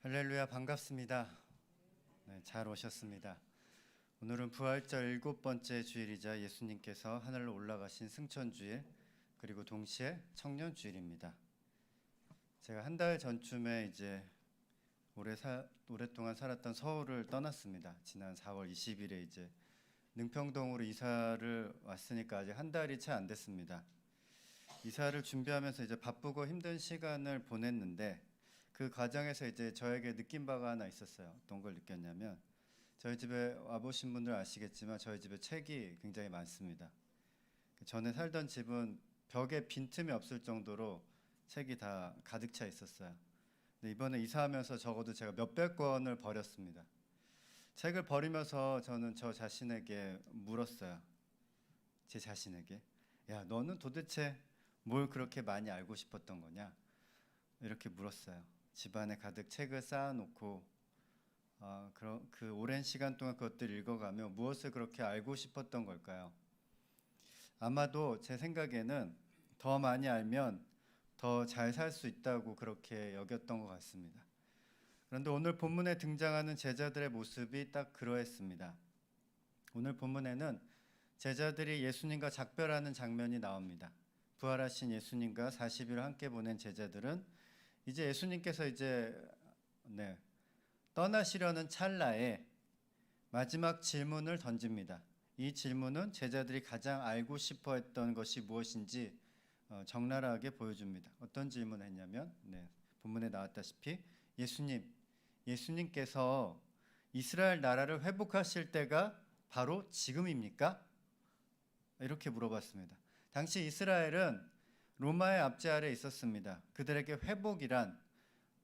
할렐루야, 반갑습니다. 네, 잘 오셨습니다. 오늘은 부활절 7번째 주일이자 예수님께서 하늘로 올라가신 승천주일, 그리고 동시에 청년주일입니다. 제가 한 달 전쯤에 이제 오랫동안 살았던 서울을 떠났습니다. 지난 4월 20일에 이제 능평동으로 이사를 왔으니까 아직 한 달이 채 안 됐습니다. 이사를 준비하면서 이제 바쁘고 힘든 시간을 보냈는데, 그 과정에서 이제 저에게 느낀 바가 하나 있었어요. 어떤 걸 느꼈냐면, 저희 집에 와보신 분들 아시겠지만 저희 집에 책이 굉장히 많습니다. 전에 살던 집은 벽에 빈틈이 없을 정도로 책이 다 가득 차 있었어요. 근데 이번에 이사하면서 적어도 제가 몇백 권을 버렸습니다. 책을 버리면서 저는 저 자신에게 물었어요. 제 자신에게, 야, 너는 도대체 뭘 그렇게 많이 알고 싶었던 거냐? 이렇게 물었어요. 집안에 가득 책을 쌓아놓고 그 오랜 시간 동안 그것들을 읽어가며 무엇을 그렇게 알고 싶었던 걸까요? 아마도 제 생각에는 더 많이 알면 더 잘 살 수 있다고 그렇게 여겼던 것 같습니다. 그런데 오늘 본문에 등장하는 제자들의 모습이 딱 그러했습니다. 오늘 본문에는 제자들이 예수님과 작별하는 장면이 나옵니다. 부활하신 예수님과 40일 함께 보낸 제자들은 이제 예수님께서 떠나시려는 찰나에 마지막 질문을 던집니다. 이 질문은 제자들이 가장 알고 싶어 했던 것이 무엇인지 적나라하게 보여줍니다. 어떤 질문을 했냐면, 본문에 나왔다시피 예수님께서 이스라엘 나라를 회복하실 때가 바로 지금입니까? 이렇게 물어봤습니다. 당시 이스라엘은 로마의 압제 아래에 있었습니다. 그들에게 회복이란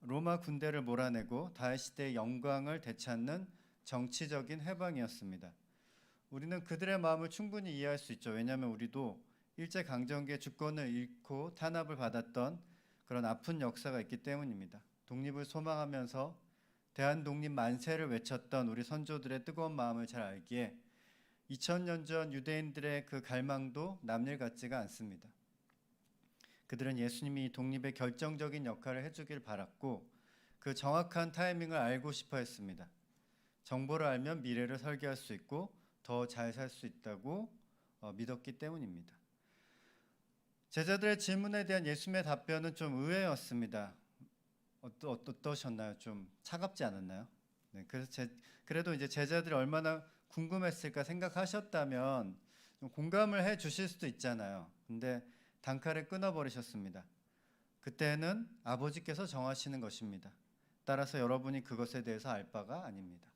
로마 군대를 몰아내고 다윗 시대의 영광을 되찾는 정치적인 해방이었습니다. 우리는 그들의 마음을 충분히 이해할 수 있죠. 왜냐하면 우리도 일제강점기에 주권을 잃고 탄압을 받았던 그런 아픈 역사가 있기 때문입니다. 독립을 소망하면서 대한독립 만세를 외쳤던 우리 선조들의 뜨거운 마음을 잘 알기에 2000년 전 유대인들의 그 갈망도 남일 같지가 않습니다. 그들은 예수님이 독립의 결정적인 역할을 해주길 바랐고 그 정확한 타이밍을 알고 싶어 했습니다. 정보를 알면 미래를 설계할 수 있고 더 잘 살 수 있다고 믿었기 때문입니다. 제자들의 질문에 대한 예수님의 답변은 좀 의외였습니다. 어떠셨나요? 좀 차갑지 않았나요? 그래도 이제 제자들이 얼마나 궁금했을까 생각하셨다면 좀 공감을 해 주실 수도 있잖아요. 근데 단칼에 끊어버리셨습니다. 그때는 아버지께서 정하시는 것입니다. 따라서 여러분이 그것에 대해서 알 바가 아닙니다.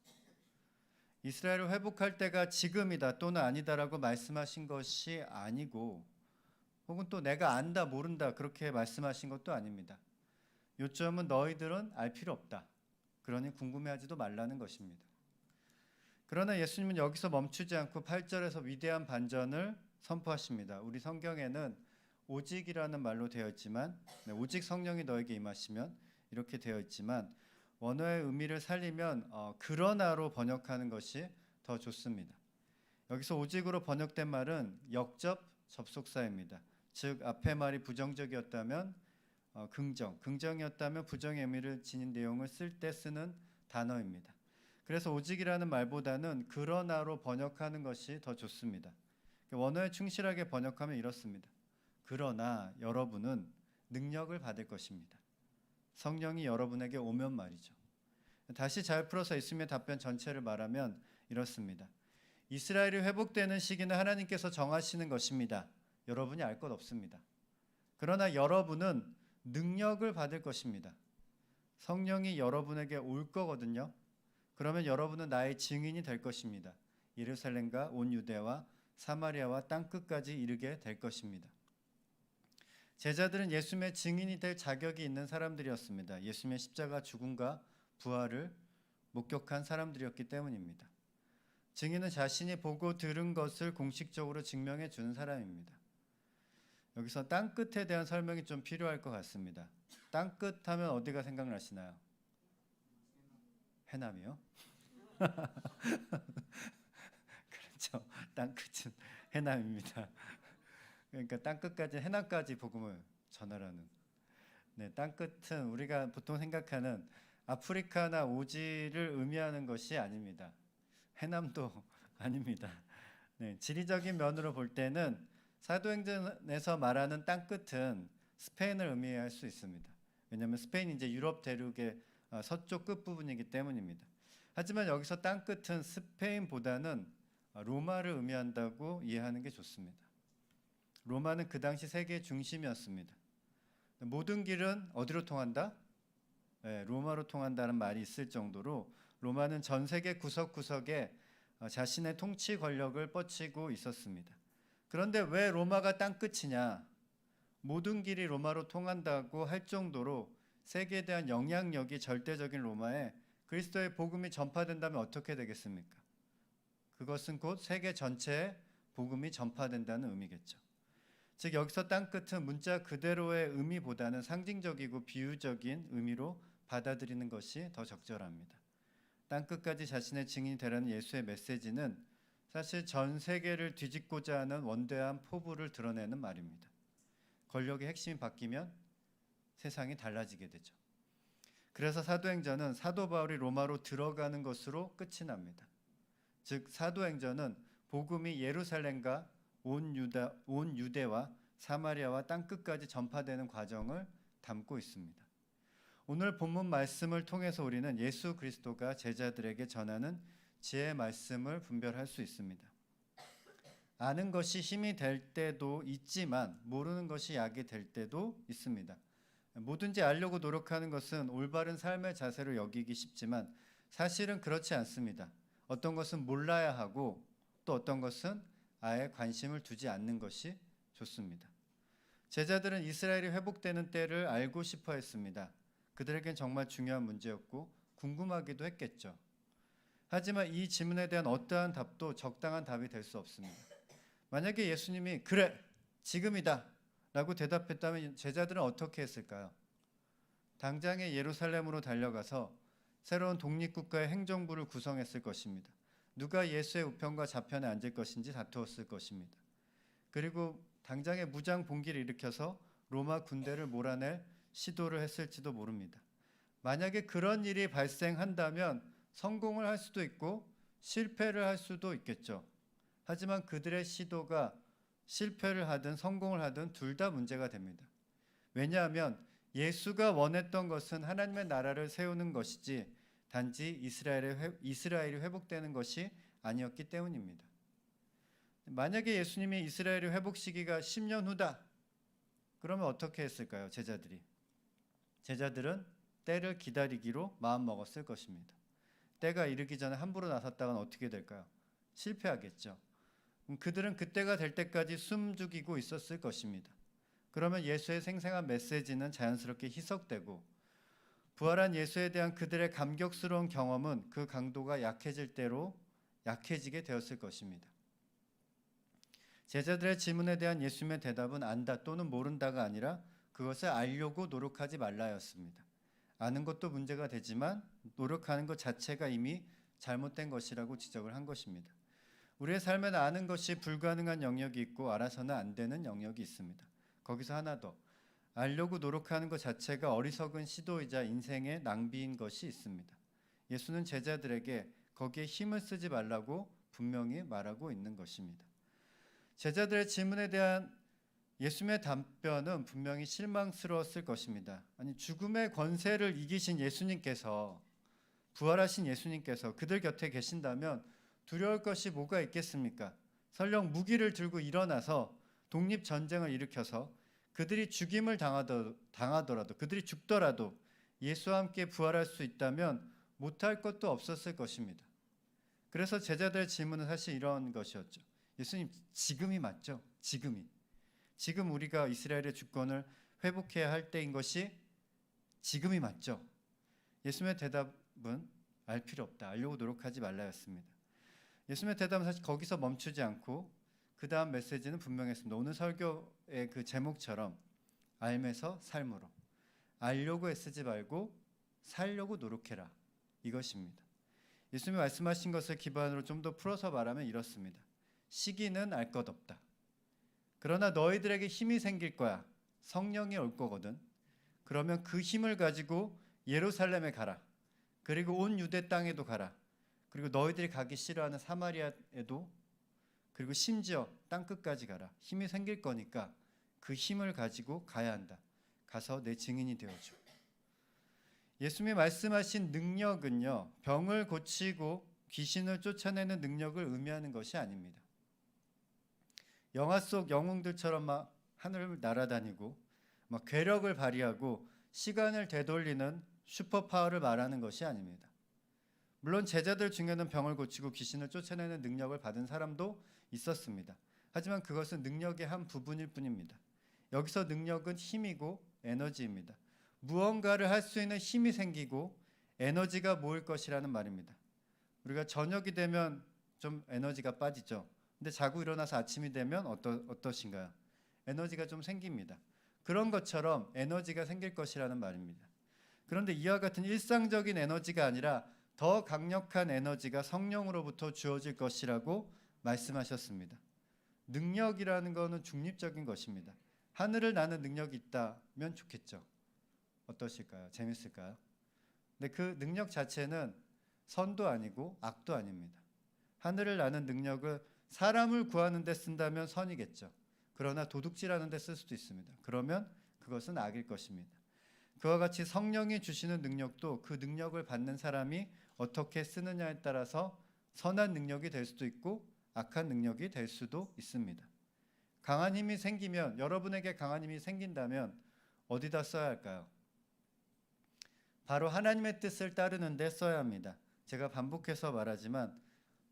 이스라엘을 회복할 때가 지금이다 또는 아니다라고 말씀하신 것이 아니고, 혹은 또 내가 안다 모른다 그렇게 말씀하신 것도 아닙니다. 요점은 너희들은 알 필요 없다. 그러니 궁금해하지도 말라는 것입니다. 그러나 예수님은 여기서 멈추지 않고 8절에서 위대한 반전을 선포하십니다. 우리 성경에는 오직이라는 말로 되어 있지만, 오직 성령이 너에게 임하시면 이렇게 되어 있지만, 원어의 의미를 살리면 그러나로 번역하는 것이 더 좋습니다. 여기서 오직으로 번역된 말은 역접 접속사입니다. 즉 앞의 말이 부정적이었다면 긍정이었다면 부정의 의미를 지닌 내용을 쓸 때 쓰는 단어입니다. 그래서 오직이라는 말보다는 그러나로 번역하는 것이 더 좋습니다. 원어에 충실하게 번역하면 이렇습니다. 그러나 여러분은 능력을 받을 것입니다. 성령이 여러분에게 오면 말이죠. 다시 잘 풀어서 예수님의 답변 전체를 말하면 이렇습니다. 이스라엘이 회복되는 시기는 하나님께서 정하시는 것입니다. 여러분이 알 것 없습니다. 그러나 여러분은 능력을 받을 것입니다. 성령이 여러분에게 올 거거든요. 그러면 여러분은 나의 증인이 될 것입니다. 예루살렘과 온 유대와 사마리아와 땅끝까지 이르게 될 것입니다. 제자들은 예수님의 증인이 될 자격이 있는 사람들이었습니다. 예수님의 십자가 죽음과 부활을 목격한 사람들이었기 때문입니다. 증인은 자신이 보고 들은 것을 공식적으로 증명해 주는 사람입니다. 여기서 땅끝에 대한 설명이 좀 필요할 것 같습니다. 땅끝 하면 어디가 생각나시나요? 해남이요? 그렇죠. 땅끝은 해남입니다. 그러니까 땅끝까지 해남까지 복음을 전하라는. 땅끝은 우리가 보통 생각하는 아프리카나 오지를 의미하는 것이 아닙니다. 해남도 아닙니다. 네, 지리적인 면으로 볼 때는 사도행전에서 말하는 땅끝은 스페인을 의미할 수 있습니다. 왜냐하면 스페인이 이제 유럽 대륙의 서쪽 끝부분이기 때문입니다. 하지만 여기서 땅끝은 스페인보다는 로마를 의미한다고 이해하는 게 좋습니다. 로마는 그 당시 세계의 중심이었습니다. 모든 길은 어디로 통한다? 네, 로마로 통한다는 말이 있을 정도로 로마는 전 세계 구석구석에 자신의 통치 권력을 뻗치고 있었습니다. 그런데 왜 로마가 땅끝이냐? 모든 길이 로마로 통한다고 할 정도로 세계에 대한 영향력이 절대적인 로마에 그리스도의 복음이 전파된다면 어떻게 되겠습니까? 그것은 곧 세계 전체에 복음이 전파된다는 의미겠죠. 즉 여기서 땅끝은 문자 그대로의 의미보다는 상징적이고 비유적인 의미로 받아들이는 것이 더 적절합니다. 땅끝까지 자신의 증인이 되라는 예수의 메시지는 사실 전 세계를 뒤집고자 하는 원대한 포부를 드러내는 말입니다. 권력의 핵심이 바뀌면 세상이 달라지게 되죠. 그래서 사도행전은 사도 바울이 로마로 들어가는 것으로 끝이 납니다. 즉 사도행전은 복음이 예루살렘과 온 유대와 사마리아와 땅끝까지 전파되는 과정을 담고 있습니다. 오늘 본문 말씀을 통해서 우리는 예수 그리스도가 제자들에게 전하는 지혜의 말씀을 분별할 수 있습니다. 아는 것이 힘이 될 때도 있지만 모르는 것이 약이 될 때도 있습니다. 뭐든지 알려고 노력하는 것은 올바른 삶의 자세로 여기기 쉽지만 사실은 그렇지 않습니다. 어떤 것은 몰라야 하고 또 어떤 것은 아예 관심을 두지 않는 것이 좋습니다. 제자들은 이스라엘이 회복되는 때를 알고 싶어 했습니다. 그들에겐 정말 중요한 문제였고 궁금하기도 했겠죠. 하지만 이 질문에 대한 어떠한 답도 적당한 답이 될 수 없습니다. 만약에 예수님이 그래 지금이다 라고 대답했다면 제자들은 어떻게 했을까요? 당장에 예루살렘으로 달려가서 새로운 독립국가의 행정부를 구성했을 것입니다. 누가 예수의 우편과 좌편에 앉을 것인지 다투었을 것입니다. 그리고 당장에 무장 봉기를 일으켜서 로마 군대를 몰아낼 시도를 했을지도 모릅니다. 만약에 그런 일이 발생한다면 성공을 할 수도 있고 실패를 할 수도 있겠죠. 하지만 그들의 시도가 실패를 하든 성공을 하든 둘 다 문제가 됩니다. 왜냐하면 예수가 원했던 것은 하나님의 나라를 세우는 것이지 단지 이스라엘이 회복되는 것이 아니었기 때문입니다. 만약에 예수님이 이스라엘의 회복 시기가 10년 후다. 그러면 어떻게 했을까요? 제자들은 때를 기다리기로 마음먹었을 것입니다. 때가 이르기 전에 함부로 나섰다가는 어떻게 될까요? 실패하겠죠. 그들은 그때가 될 때까지 숨죽이고 있었을 것입니다. 그러면 예수의 생생한 메시지는 자연스럽게 희석되고 부활한 예수에 대한 그들의 감격스러운 경험은 그 강도가 약해질 대로 약해지게 되었을 것입니다. 제자들의 질문에 대한 예수님의 대답은 안다 또는 모른다가 아니라 그것을 알려고 노력하지 말라였습니다. 아는 것도 문제가 되지만 노력하는 것 자체가 이미 잘못된 것이라고 지적을 한 것입니다. 우리의 삶에는 아는 것이 불가능한 영역이 있고 알아서는 안 되는 영역이 있습니다. 거기서 하나 더, 알려고 노력하는 것 자체가 어리석은 시도이자 인생의 낭비인 것이 있습니다. 예수는 제자들에게 거기에 힘을 쓰지 말라고 분명히 말하고 있는 것입니다. 제자들의 질문에 대한 예수님의 답변은 분명히 실망스러웠을 것입니다. 아니 죽음의 권세를 이기신 예수님께서 부활하신 예수님께서 그들 곁에 계신다면 두려울 것이 뭐가 있겠습니까? 설령 무기를 들고 일어나서 독립전쟁을 일으켜서 그들이 죽임을 당하더라도 그들이 죽더라도 예수와 함께 부활할 수 있다면 못할 것도 없었을 것입니다. 그래서 제자들의 질문은 사실 이런 것이었죠. 예수님 지금이 맞죠? 지금 우리가 이스라엘의 주권을 회복해야 할 때인 것이 지금이 맞죠? 예수님의 대답은 알 필요 없다. 알려고 노력하지 말라였습니다. 예수님의 대답은 사실 거기서 멈추지 않고 그 다음 메시지는 분명했습니다. 오늘 설교의 그 제목처럼 알면서 삶으로 알려고 애쓰지 말고 살려고 노력해라 이것입니다. 예수님이 말씀하신 것을 기반으로 좀 더 풀어서 말하면 이렇습니다. 시기는 알 것 없다. 그러나 너희들에게 힘이 생길 거야. 성령이 올 거거든. 그러면 그 힘을 가지고 예루살렘에 가라. 그리고 온 유대 땅에도 가라. 그리고 너희들이 가기 싫어하는 사마리아에도, 그리고 심지어 땅 끝까지 가라. 힘이 생길 거니까 그 힘을 가지고 가야 한다. 가서 내 증인이 되어줘. 예수님이 말씀하신 능력은요, 병을 고치고 귀신을 쫓아내는 능력을 의미하는 것이 아닙니다. 영화 속 영웅들처럼 막 하늘을 날아다니고 막 괴력을 발휘하고 시간을 되돌리는 슈퍼파워를 말하는 것이 아닙니다. 물론 제자들 중에는 병을 고치고 귀신을 쫓아내는 능력을 받은 사람도 있었습니다. 하지만 그것은 능력의 한 부분일 뿐입니다. 여기서 능력은 힘이고 에너지입니다. 무언가를 할 수 있는 힘이 생기고 에너지가 모일 것이라는 말입니다. 우리가 저녁이 되면 좀 에너지가 빠지죠. 근데 자고 일어나서 아침이 되면 어떠신가요? 에너지가 좀 생깁니다. 그런 것처럼 에너지가 생길 것이라는 말입니다. 그런데 이와 같은 일상적인 에너지가 아니라 더 강력한 에너지가 성령으로부터 주어질 것이라고 말씀하셨습니다. 능력이라는 것은 중립적인 것입니다. 하늘을 나는 능력이 있다면 좋겠죠. 어떠실까요? 재밌을까요? 근데 그 능력 자체는 선도 아니고 악도 아닙니다. 하늘을 나는 능력을 사람을 구하는 데 쓴다면 선이겠죠. 그러나 도둑질하는 데 쓸 수도 있습니다. 그러면 그것은 악일 것입니다. 그와 같이 성령이 주시는 능력도 그 능력을 받는 사람이 어떻게 쓰느냐에 따라서 선한 능력이 될 수도 있고 악한 능력이 될 수도 있습니다. 강한 힘이 생기면, 여러분에게 강한 힘이 생긴다면 어디다 써야 할까요? 바로 하나님의 뜻을 따르는 데 써야 합니다. 제가 반복해서 말하지만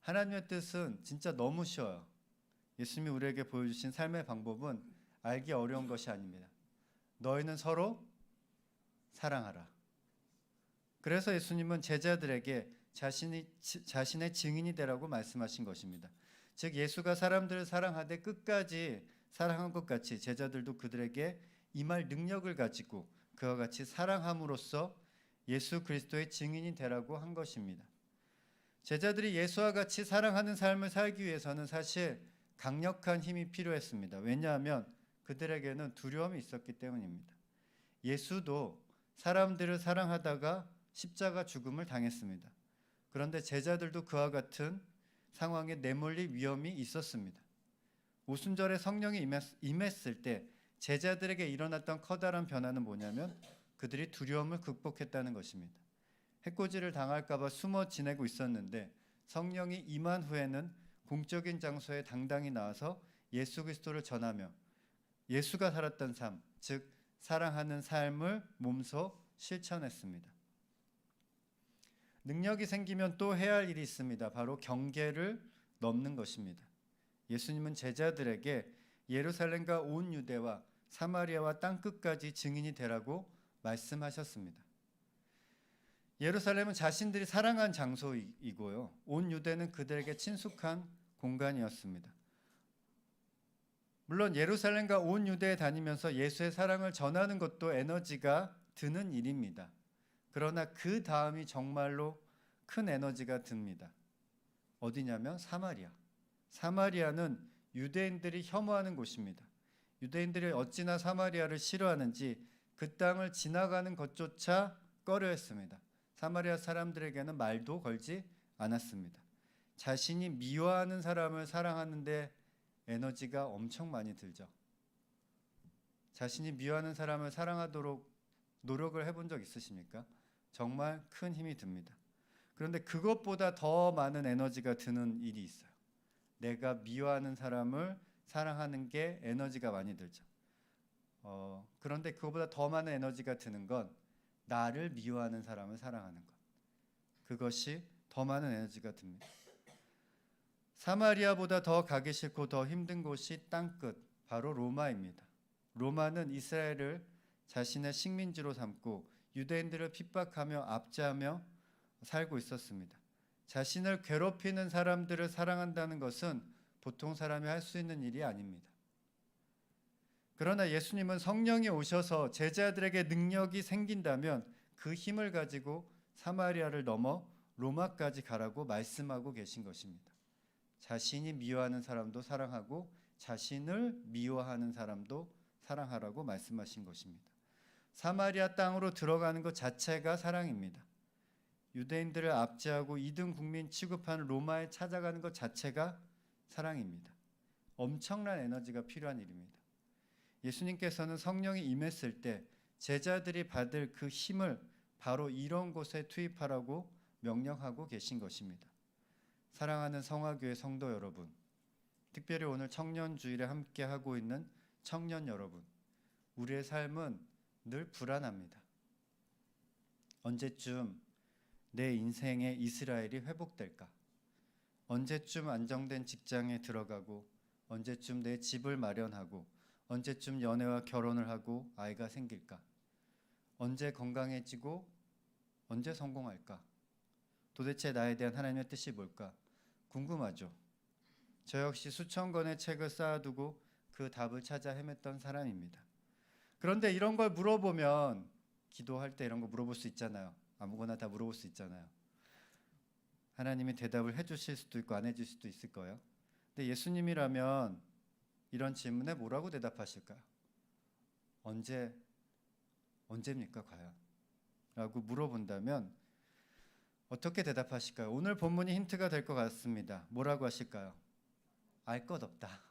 하나님의 뜻은 진짜 너무 쉬워요. 예수님이 우리에게 보여주신 삶의 방법은 알기 어려운 것이 아닙니다. 너희는 서로 사랑하라. 그래서 예수님은 제자들에게 자신의 증인이 되라고 말씀하신 것입니다. 즉 예수가 사람들을 사랑하되 끝까지 사랑한 것 같이 제자들도 그들에게 임할 능력을 가지고 그와 같이 사랑함으로써 예수 그리스도의 증인이 되라고 한 것입니다. 제자들이 예수와 같이 사랑하는 삶을 살기 위해서는 사실 강력한 힘이 필요했습니다. 왜냐하면 그들에게는 두려움이 있었기 때문입니다. 예수도 사람들을 사랑하다가 십자가 죽음을 당했습니다. 그런데 제자들도 그와 같은 상황에 내몰릴 위험이 있었습니다. 오순절에 성령이 임했을 때 제자들에게 일어났던 커다란 변화는 뭐냐면 그들이 두려움을 극복했다는 것입니다. 해코지를 당할까 봐 숨어 지내고 있었는데 성령이 임한 후에는 공적인 장소에 당당히 나와서 예수 그리스도를 전하며 예수가 살았던 삶, 즉 사랑하는 삶을 몸소 실천했습니다. 능력이 생기면 또 해야 할 일이 있습니다. 바로 경계를 넘는 것입니다. 예수님은 제자들에게 예루살렘과 온 유대와 사마리아와 땅끝까지 증인이 되라고 말씀하셨습니다. 예루살렘은 자신들이 사랑한 장소이고요. 온 유대는 그들에게 친숙한 공간이었습니다. 물론 예루살렘과 온 유대에 다니면서 예수의 사랑을 전하는 것도 에너지가 드는 일입니다. 그러나 그 다음이 정말로 큰 에너지가 듭니다. 어디냐면 사마리아. 사마리아는 유대인들이 혐오하는 곳입니다. 유대인들이 어찌나 사마리아를 싫어하는지 그 땅을 지나가는 것조차 꺼려했습니다. 사마리아 사람들에게는 말도 걸지 않았습니다. 자신이 미워하는 사람을 사랑하는데 에너지가 엄청 많이 들죠. 자신이 미워하는 사람을 사랑하도록 노력을 해본 적 있으십니까? 정말 큰 힘이 듭니다. 그런데 그것보다 더 많은 에너지가 드는 일이 있어요. 내가 미워하는 사람을 사랑하는 게 에너지가 많이 들죠. 그런데 그것보다 더 많은 에너지가 드는 건 나를 미워하는 사람을 사랑하는 것. 그것이 더 많은 에너지가 듭니다. 사마리아보다 더 가기 싫고 더 힘든 곳이 땅끝, 바로 로마입니다. 로마는 이스라엘을 자신의 식민지로 삼고 유대인들을 핍박하며 압제하며 살고 있었습니다. 자신을 괴롭히는 사람들을 사랑한다는 것은 보통 사람이 할 수 있는 일이 아닙니다. 그러나 예수님은 성령이 오셔서 제자들에게 능력이 생긴다면 그 힘을 가지고 사마리아를 넘어 로마까지 가라고 말씀하고 계신 것입니다. 자신이 미워하는 사람도 사랑하고 자신을 미워하는 사람도 사랑하라고 말씀하신 것입니다. 사마리아 땅으로 들어가는 것 자체가 사랑입니다. 유대인들을 압제하고 2등 국민 취급하는 로마에 찾아가는 것 자체가 사랑입니다. 엄청난 에너지가 필요한 일입니다. 예수님께서는 성령이 임했을 때 제자들이 받을 그 힘을 바로 이런 곳에 투입하라고 명령하고 계신 것입니다. 사랑하는 성화교회 성도 여러분, 특별히 오늘 청년주일에 함께 하고 있는 청년 여러분, 우리의 삶은 늘 불안합니다. 언제쯤 내 인생의 이스라엘이 회복될까? 언제쯤 안정된 직장에 들어가고, 언제쯤 내 집을 마련하고, 언제쯤 연애와 결혼을 하고 아이가 생길까? 언제 건강해지고 언제 성공할까? 도대체 나에 대한 하나님의 뜻이 뭘까? 궁금하죠. 저 역시 수천 권의 책을 쌓아두고 그 답을 찾아 헤맸던 사람입니다. 그런데 이런 걸 물어보면, 기도할 때 이런 거 물어볼 수 있잖아요. 아무거나 다 물어볼 수 있잖아요. 하나님이 대답을 해주실 수도 있고 안 해주실 수도 있을 거예요. 근데 예수님이라면 이런 질문에 뭐라고 대답하실까요? 언제입니까 과연? 라고 물어본다면 어떻게 대답하실까요? 오늘 본문이 힌트가 될 것 같습니다. 뭐라고 하실까요? 알 것 없다.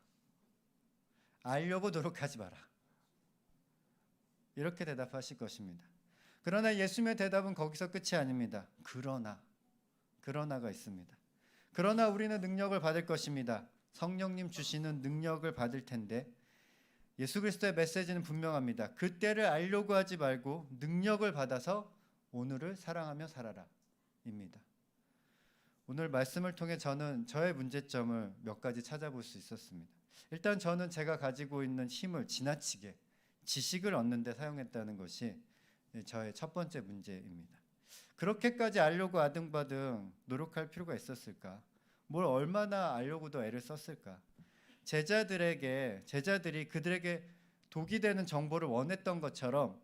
알려고 노력하지 마라. 이렇게 대답하실 것입니다. 그러나 예수님의 대답은 거기서 끝이 아닙니다. 그러나가 있습니다. 그러나 우리는 능력을 받을 것입니다. 성령님 주시는 능력을 받을 텐데, 예수 그리스도의 메시지는 분명합니다. 그때를 알려고 하지 말고 능력을 받아서 오늘을 사랑하며 살아라 입니다. 오늘 말씀을 통해 저는 저의 문제점을 몇 가지 찾아볼 수 있었습니다. 일단 저는 제가 가지고 있는 힘을 지나치게 지식을 얻는 데 사용했다는 것이 저의 첫 번째 문제입니다. 그렇게까지 알려고 아등바등 노력할 필요가 있었을까? 뭘 얼마나 알려고도 애를 썼을까? 제자들이 그들에게 독이 되는 정보를 원했던 것처럼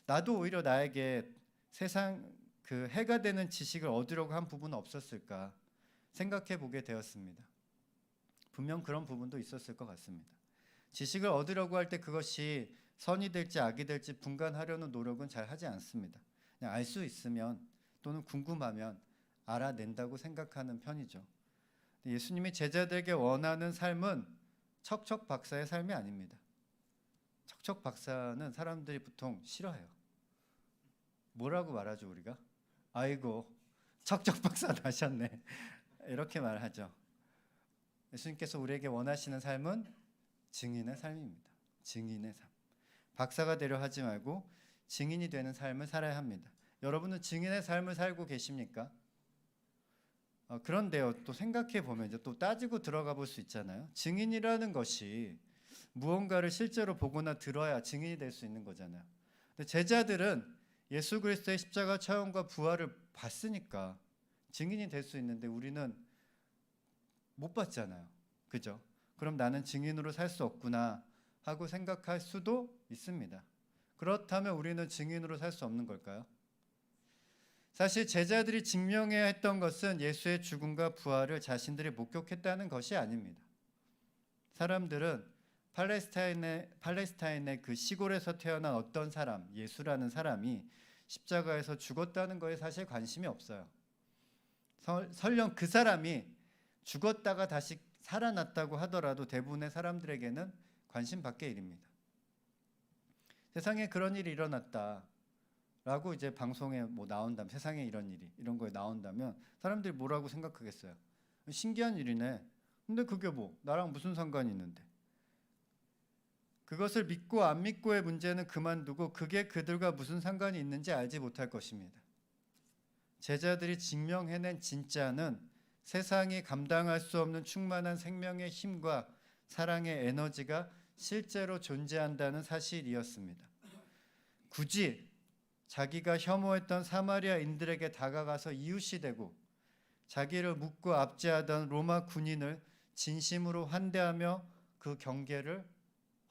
나도 오히려 나에게 세상 그 해가 되는 지식을 얻으려고 한 부분은 없었을까 생각해 보게 되었습니다. 분명 그런 부분도 있었을 것 같습니다. 지식을 얻으려고 할 때 그것이 선이 될지 악이 될지 분간하려는 노력은 잘 하지 않습니다. 그냥 알 수 있으면 또는 궁금하면 알아낸다고 생각하는 편이죠. 예수님이 제자들에게 원하는 삶은 척척 박사의 삶이 아닙니다. 척척 박사는 사람들이 보통 싫어해요. 뭐라고 말하죠 우리가? 아이고 척척 박사 나셨네. 이렇게 말하죠. 예수님께서 우리에게 원하시는 삶은 증인의 삶입니다. 증인의 삶. 박사가 되려 하지 말고 증인이 되는 삶을 살아야 합니다. 여러분은 증인의 삶을 살고 계십니까? 그런데요, 또 생각해 보면 이제 또 따지고 들어가 볼 수 있잖아요. 증인이라는 것이 무언가를 실제로 보거나 들어야 증인이 될 수 있는 거잖아요. 근데 제자들은 예수 그리스도의 십자가 처형과 부활을 봤으니까 증인이 될 수 있는데 우리는 못 봤잖아요. 그죠? 그럼 나는 증인으로 살 수 없구나 하고 생각할 수도 있습니다. 그렇다면 우리는 증인으로 살 수 없는 걸까요? 사실 제자들이 증명해야 했던 것은 예수의 죽음과 부활을 자신들이 목격했다는 것이 아닙니다. 사람들은 팔레스타인의 그 시골에서 태어난 어떤 사람, 예수라는 사람이 십자가에서 죽었다는 거에 사실 관심이 없어요. 설령 그 사람이 죽었다가 다시 살아났다고 하더라도 대부분의 사람들에게는 관심 밖의 일입니다. 세상에 그런 일이 일어났다라고 이제 방송에 뭐 나온다면, 세상에 이런 거에 나온다면 사람들이 뭐라고 생각하겠어요? 신기한 일이네. 근데 그게 뭐 나랑 무슨 상관이 있는데? 그것을 믿고 안 믿고의 문제는 그만두고 그게 그들과 무슨 상관이 있는지 알지 못할 것입니다. 제자들이 증명해낸 진짜는 세상이 감당할 수 없는 충만한 생명의 힘과 사랑의 에너지가 실제로 존재한다는 사실이었습니다. 굳이 자기가 혐오했던 사마리아인들에게 다가가서 이웃이 되고 자기를 묻고 압제하던 로마 군인을 진심으로 환대하며 그 경계를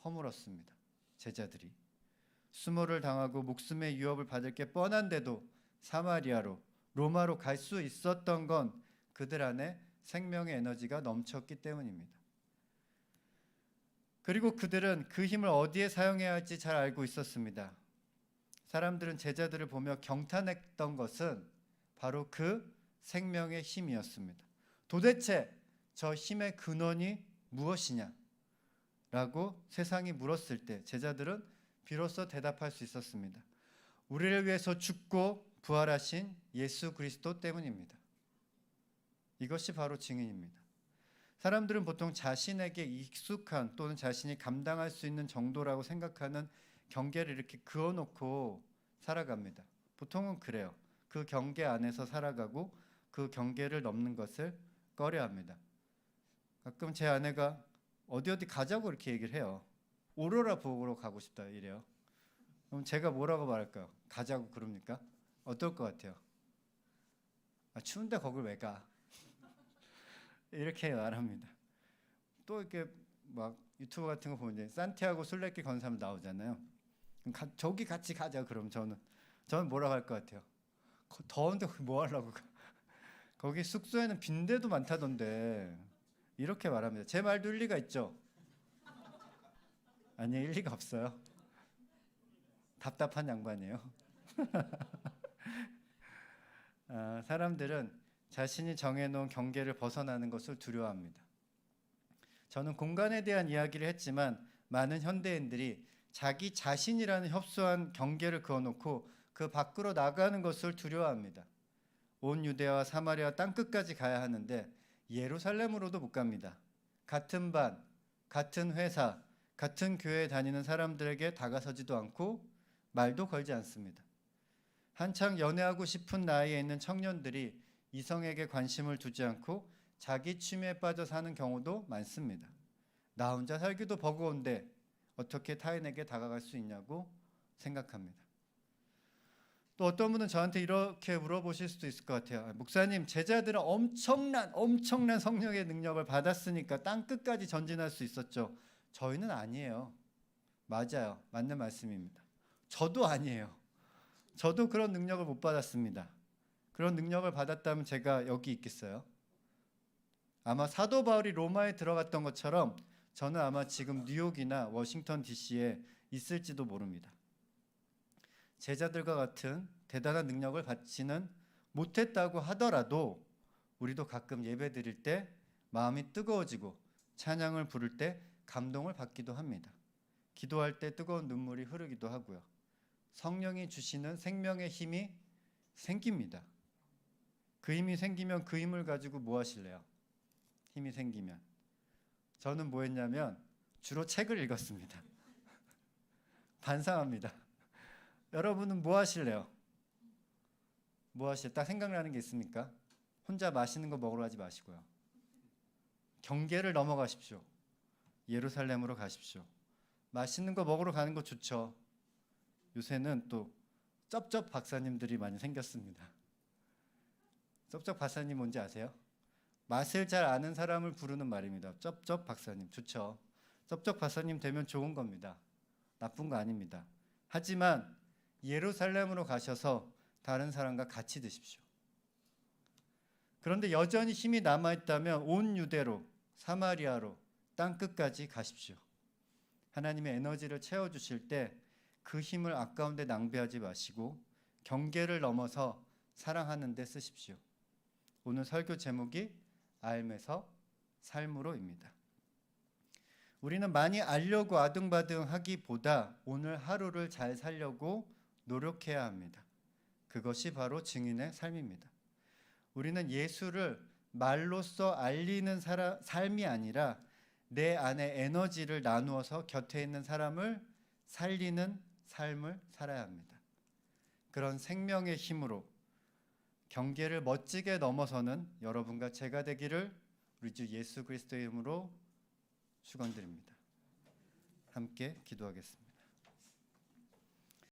허물었습니다. 제자들이 수모를 당하고 목숨의 위협을 받을 게 뻔한데도 사마리아로, 로마로 갈 수 있었던 건 그들 안에 생명의 에너지가 넘쳤기 때문입니다. 그리고 그들은 그 힘을 어디에 사용해야 할지 잘 알고 있었습니다. 사람들은 제자들을 보며 경탄했던 것은 바로 그 생명의 힘이었습니다. 도대체 저 힘의 근원이 무엇이냐? 라고 세상이 물었을 때 제자들은 비로소 대답할 수 있었습니다. 우리를 위해서 죽고 부활하신 예수 그리스도 때문입니다. 이것이 바로 증인입니다. 사람들은 보통 자신에게 익숙한 또는 자신이 감당할 수 있는 정도라고 생각하는 경계를 이렇게 그어놓고 살아갑니다. 보통은 그래요. 그 경계 안에서 살아가고 그 경계를 넘는 것을 꺼려합니다. 가끔 제 아내가 어디 가자고 이렇게 얘기를 해요. 오로라 보러 가고 싶다 이래요. 그럼 제가 뭐라고 말할까요? 가자고 그럽니까? 어떨 것 같아요? 추운데 거길 왜 가? 이렇게 말합니다. 또 이렇게 막 유튜브 같은 거 보면 산티아고 순례길 건 사람 나오잖아요. 그럼 저기 같이 가자 그럼 저는 뭐라고 할 것 같아요? 더운데 뭐 하려고 가? 거기 숙소에는 빈대도 많다던데 이렇게 말합니다. 제 말도 일리가 있죠? 아니요, 일리가 없어요. 답답한 양반이에요. 사람들은 자신이 정해놓은 경계를 벗어나는 것을 두려워합니다. 저는 공간에 대한 이야기를 했지만 많은 현대인들이 자기 자신이라는 협소한 경계를 그어놓고 그 밖으로 나가는 것을 두려워합니다. 온 유대와 사마리아 땅끝까지 가야 하는데 예루살렘으로도 못 갑니다. 같은 반, 같은 회사, 같은 교회에 다니는 사람들에게 다가서지도 않고 말도 걸지 않습니다. 한창 연애하고 싶은 나이에 있는 청년들이 이성에게 관심을 두지 않고 자기 취미에 빠져 사는 경우도 많습니다. 나 혼자 살기도 버거운데 어떻게 타인에게 다가갈 수 있냐고 생각합니다. 또 어떤 분은 저한테 이렇게 물어보실 수도 있을 것 같아요. 목사님, 제자들은 엄청난 성령의 능력을 받았으니까 땅끝까지 전진할 수 있었죠. 저희는 아니에요. 맞아요. 맞는 말씀입니다. 저도 아니에요. 저도 그런 능력을 못 받았습니다. 그런 능력을 받았다면 제가 여기 있겠어요? 아마 사도 바울이 로마에 들어갔던 것처럼 저는 아마 지금 뉴욕이나 워싱턴 DC에 있을지도 모릅니다. 제자들과 같은 대단한 능력을 받지는 못했다고 하더라도 우리도 가끔 예배 드릴 때 마음이 뜨거워지고 찬양을 부를 때 감동을 받기도 합니다. 기도할 때 뜨거운 눈물이 흐르기도 하고요. 성령이 주시는 생명의 힘이 생깁니다. 그 힘이 생기면 그 힘을 가지고 뭐 하실래요? 힘이 생기면 저는 뭐 했냐면 주로 책을 읽었습니다. 반성합니다. 여러분은 뭐 하실래요? 뭐 하실? 딱 생각나는 게 있습니까? 혼자 맛있는 거 먹으러 가지 마시고요. 경계를 넘어가십시오. 예루살렘으로 가십시오. 맛있는 거 먹으러 가는 거 좋죠. 요새는 또 쩝쩝 박사님들이 많이 생겼습니다. 쩝쩝 박사님 뭔지 아세요? 맛을 잘 아는 사람을 부르는 말입니다. 쩝쩝 박사님 좋죠. 쩝쩝 박사님 되면 좋은 겁니다. 나쁜 거 아닙니다. 하지만 예루살렘으로 가셔서 다른 사람과 같이 드십시오. 그런데 여전히 힘이 남아있다면 온 유대로, 사마리아로, 땅끝까지 가십시오. 하나님의 에너지를 채워주실 때 그 힘을 아까운 데 낭비하지 마시고 경계를 넘어서 사랑하는 데 쓰십시오. 오늘 설교 제목이 알면서 삶으로입니다. 우리는 많이 알려고 아등바등 하기보다 오늘 하루를 잘 살려고 노력해야 합니다. 그것이 바로 증인의 삶입니다. 우리는 예수를 말로써 알리는 삶이 아니라 내 안에 에너지를 나누어서 곁에 있는 사람을 살리는 삶을 살아야 합니다. 그런 생명의 힘으로 경계를 멋지게 넘어서는 여러분과 제가 되기를 우리 주 예수 그리스도의 이름으로 축원드립니다. 함께 기도하겠습니다.